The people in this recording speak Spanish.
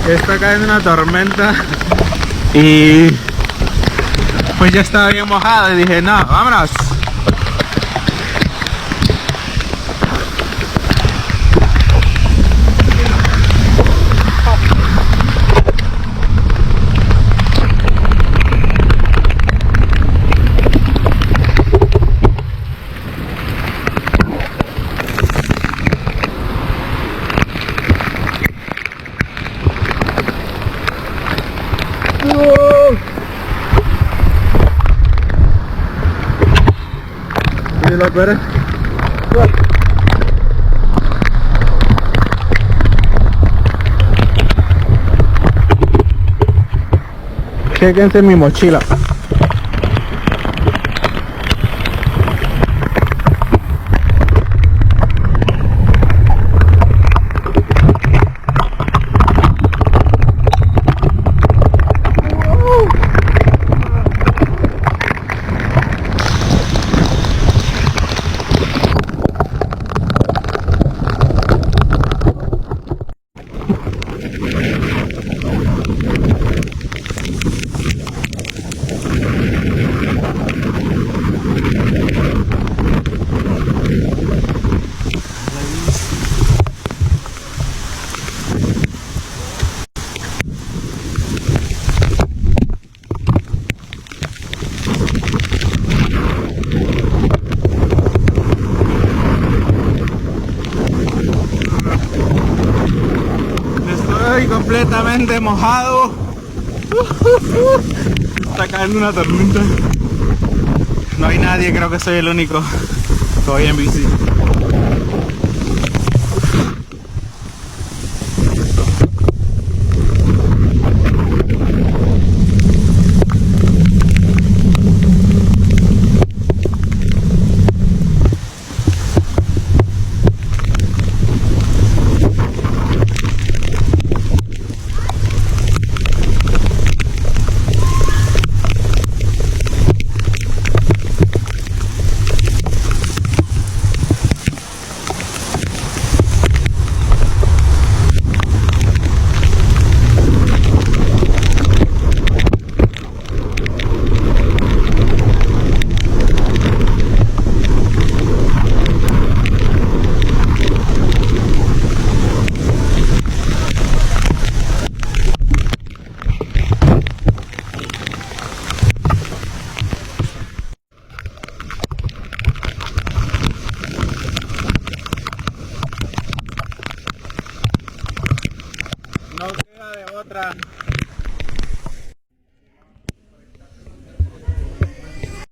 Está cayendo una tormenta y pues ya estaba bien mojado y dije, no, vámonos. Y lo peor es... Chéquense mi mochila. Completamente mojado. Está cayendo una tormenta. No hay nadie, creo que soy el único que voy en bici. No queda de otra.